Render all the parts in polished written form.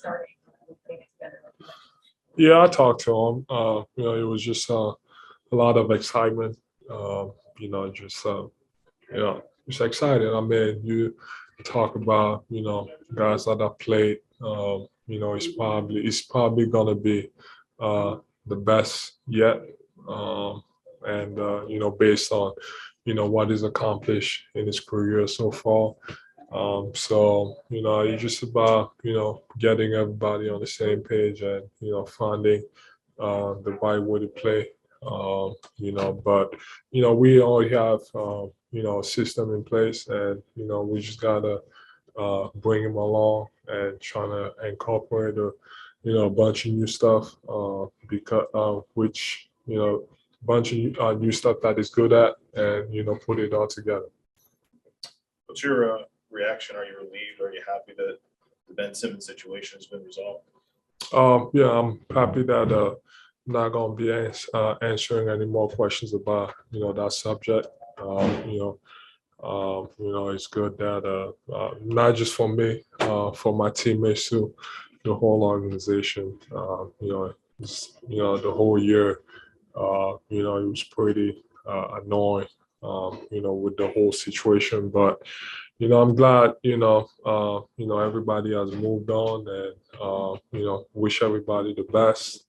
starting and putting it together? Yeah, I talked to him. It was just a lot of excitement. Just excited. I mean, you talk about guys that have played. It's probably gonna be the best yet, and based on what he's accomplished in his career so far. It's just about getting everybody on the same page and finding the right way to play. But we already have a system in place, and we just gotta bring him along and trying to incorporate a bunch of new stuff because which bunch of new stuff that is good at, and put it all together. What's your reaction? Are you relieved? Are you happy that the Ben Simmons situation has been resolved? Yeah, I'm happy that I'm not going to be answering any more questions about that subject. It's good that not just for me, for my teammates too, the whole organization. The whole year, it was pretty annoying, with the whole situation. But I'm glad, everybody has moved on, and wish everybody the best,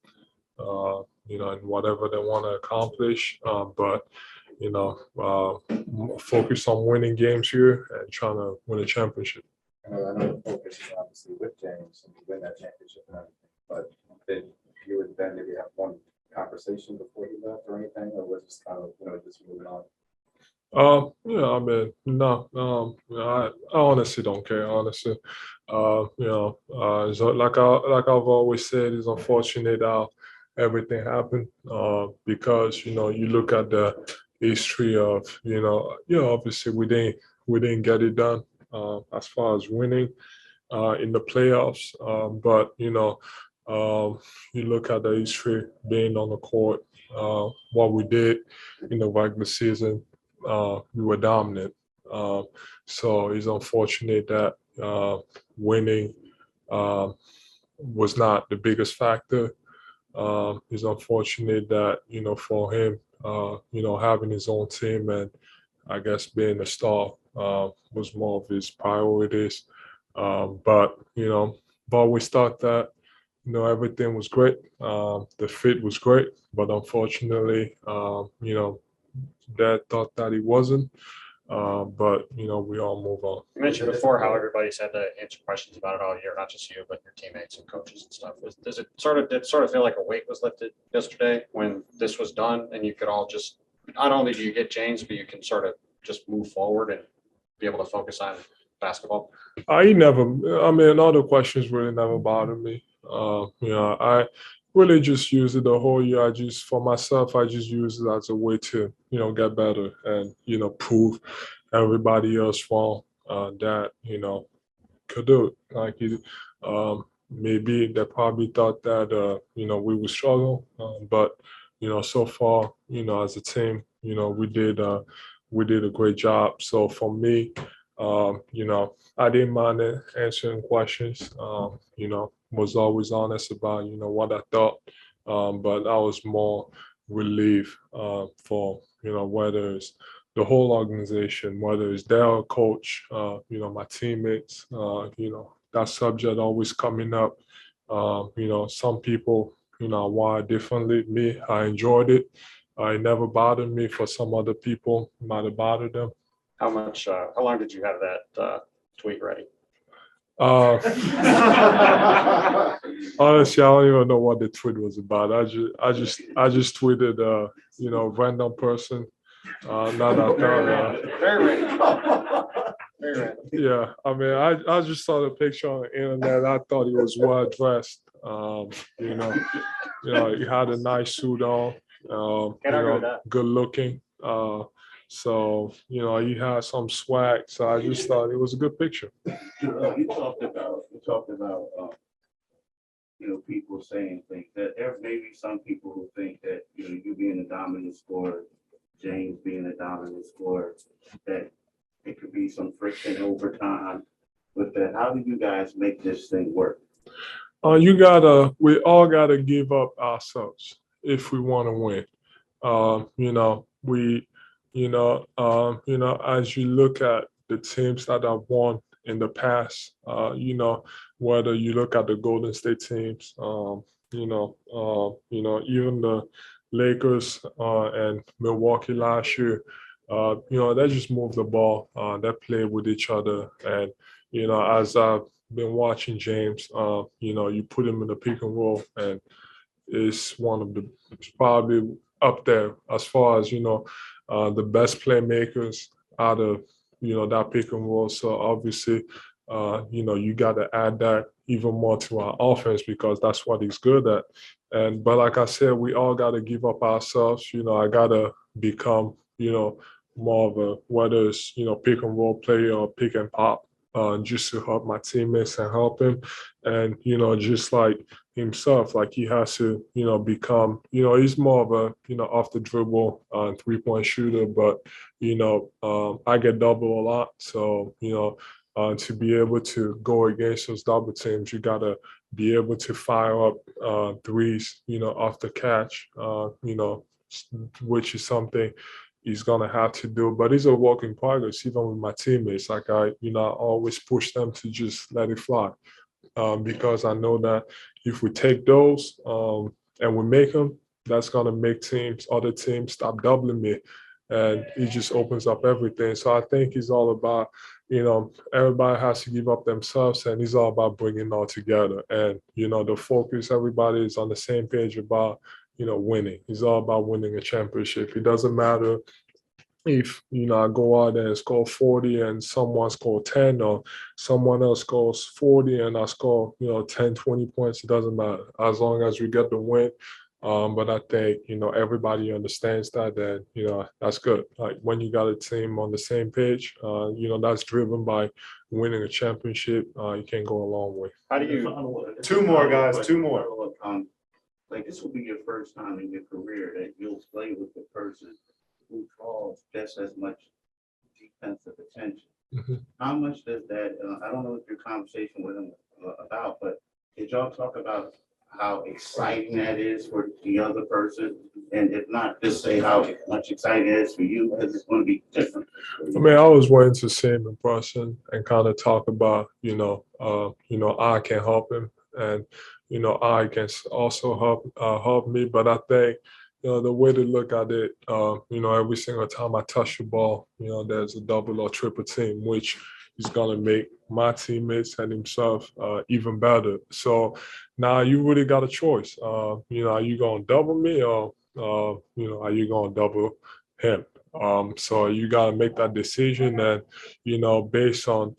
and whatever they want to accomplish. But focus on winning games here and trying to win a championship. I know the focus is obviously with James and win that championship and everything, but did you and Ben maybe have one conversation before you left or anything, or was it just kind of just moving on? I mean, no, I honestly don't care. Honestly, so like I've always said, it's unfortunate how everything happened. Because you look at the history of obviously we didn't get it done as far as winning in the playoffs. But you look at the history being on the court, what we did in the regular season. We were dominant. So it's unfortunate that winning was not the biggest factor. It's unfortunate that, for him, having his own team and I guess being a star was more of his priorities. But we thought that, everything was great. The fit was great, but unfortunately, Dad thought that he wasn't. But we all move on. You mentioned before how everybody's had to answer questions about it all year, not just you, but your teammates and coaches and stuff. Did it sort of feel like a weight was lifted yesterday when this was done, and you could all just, not only do you get James, but you can sort of just move forward and be able to focus on basketball? All the questions really never bothered me. I really just use it the whole year. For myself, I just use it as a way to, get better and, prove everybody else wrong that, could do it. Like, maybe they probably thought that, we would struggle. But, so far, as a team, we did a great job. So for me, I didn't mind answering questions, was always honest about, what I thought. But I was more relieved for, whether it's the whole organization, whether it's their coach, my teammates, that subject always coming up. Some people, wire differently. Me, I enjoyed it. It never bothered me. For some other people, it might have bothered them. How long did you have that tweet ready? Honestly, I don't even know what the tweet was about. I just tweeted, random person. Not out there. Very random. Very random. Yeah, I just saw the picture on the internet. I thought he was well dressed. He had a nice suit on. Good looking. So, he had some swag. So I just thought it was a good picture. You talked about people saying things that there may be some people who think that, you being a dominant scorer, James being a dominant scorer, that it could be some friction over time with that. How do you guys make this thing work? We all gotta give up ourselves if we want to win. You know, as you look at the teams that have won in the past, whether you look at the Golden State teams, even the Lakers and Milwaukee last year, they just move the ball, they play with each other, and as I've been watching James, you put him in the pick and roll, and is one of the it's probably up there as far as the best playmakers out of that pick and roll. So obviously, you got to add that even more to our offense because that's what he's good at. And but like I said, we all got to give up ourselves. I got to become more of a whether it's pick and roll player or pick and pop. Just to help my teammates and help him, and just like himself, like he has to, become, he's more of a, off the dribble 3-point shooter, but, I get double a lot. So, to be able to go against those double teams, you got to be able to fire up threes, off the catch, which is something he's gonna have to do. But it's a work in progress, even with my teammates. Like I always push them to just let it fly. Because I know that if we take those and we make them, that's gonna make other teams stop doubling me, and it just opens up everything. So I think it's all about, everybody has to give up themselves, and it's all about bringing it all together. And the focus, everybody is on the same page about winning. It's all about winning a championship. It doesn't matter if I go out there and score 40 and someone score 10, or someone else scores 40 and I score 10, 20 points. It doesn't matter as long as we get the win. But I think everybody understands that, and that's good. Like when you got a team on the same page, that's driven by winning a championship. You can go a long way. How do you? Two more, guys, two more. Like this will be your first time in your career that you'll play with the person who draws just as much defensive attention. Mhm. How much does that, I don't know what your conversation with him about, but did y'all talk about how exciting that is for the other person? And if not, just say how much exciting it is for you, because it's going to be different. I mean, I was waiting to see him in person and kind of talk about, I can help him, and I can also help me. But I think, the way to look at it, every single time I touch the ball, there's a double or triple team, which is gonna make my teammates and himself even better. So now you really got a choice. Are you gonna double me, or are you gonna double him? So you got to make that decision, and based on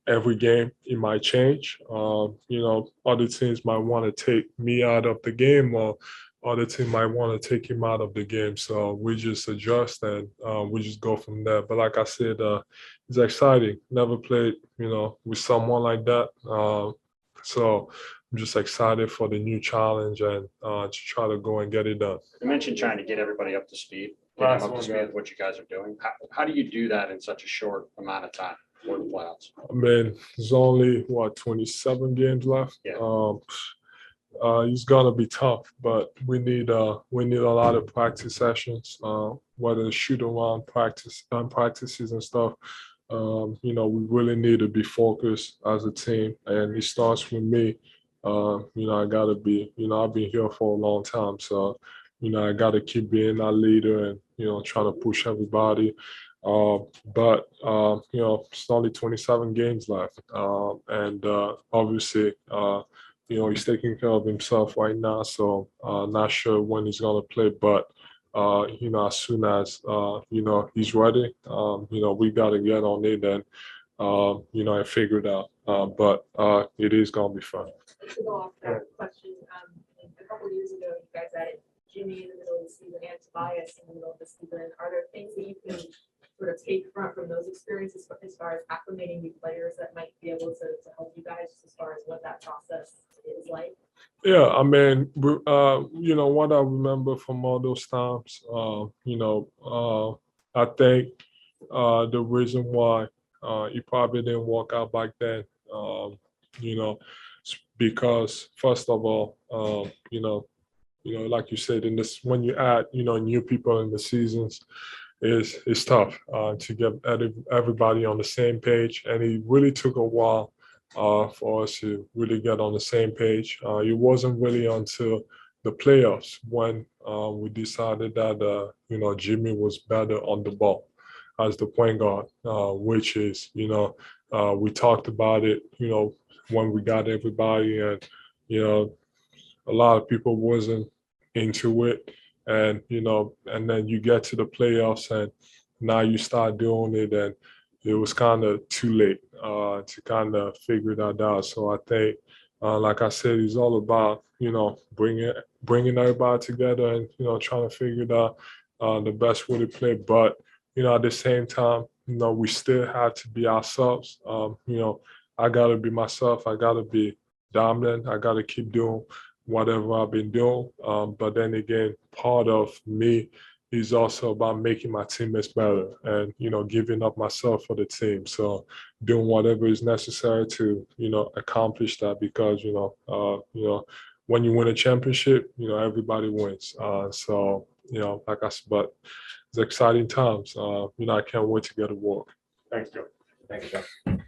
every game, it might change. Other teams might want to take me out of the game, or other team might want to take him out of the game. So we just adjust, and we just go from there. But like I said, it's exciting. Never played with someone like that. So I'm just excited for the new challenge, and to try to go and get it done. You mentioned trying to get everybody up to speed. Getting them up to speed with what you guys are doing. How do you do that in such a short amount of time for the playoffs? I mean, there's only 27 games left. Yeah. It's gonna be tough, but we need a lot of practice sessions, whether it's shoot around practices and stuff. We really need to be focused as a team, and it starts with me. I gotta be. I've been here for a long time, so I gotta keep being that leader, and trying to push everybody. But it's only 27 games left, and obviously. He's taking care of himself right now, so not sure when he's gonna play, but as soon as he's ready, we gotta get on it and and figure it out. But it is gonna be fun. To go off that question, a couple of years ago, you guys added Jimmy in the middle of the season and Tobias in the middle of the season. Are there things that you can sort of take from those experiences as far as acclimating new players that might be able to help you guys as far as what that process is like? Yeah, I mean, what I remember from all those times, I think the reason why it probably didn't work out back then, you know, because first of all, like you said, in this, when you add, new people in the seasons, it's tough to get everybody on the same page. And it really took a while for us to really get on the same page. It wasn't really until the playoffs when we decided that, Jimmy was better on the ball as the point guard, which is, we talked about it, when we got everybody, and, a lot of people wasn't into it. And, and then you get to the playoffs and now you start doing it, and it was kind of too late to kind of figure that out. So I think, like I said, it's all about, bringing everybody together and, trying to figure out the best way to play. But, at the same time, we still have to be ourselves. I got to be myself. I got to be dominant. I got to keep doing whatever I've been doing. But then again, part of me is also about making my teammates better and, giving up myself for the team. So doing whatever is necessary to, accomplish that, because, when you win a championship, everybody wins. So, like I said, but it's exciting times. I can't wait to get to work. Thanks, Joe. Thank you, John.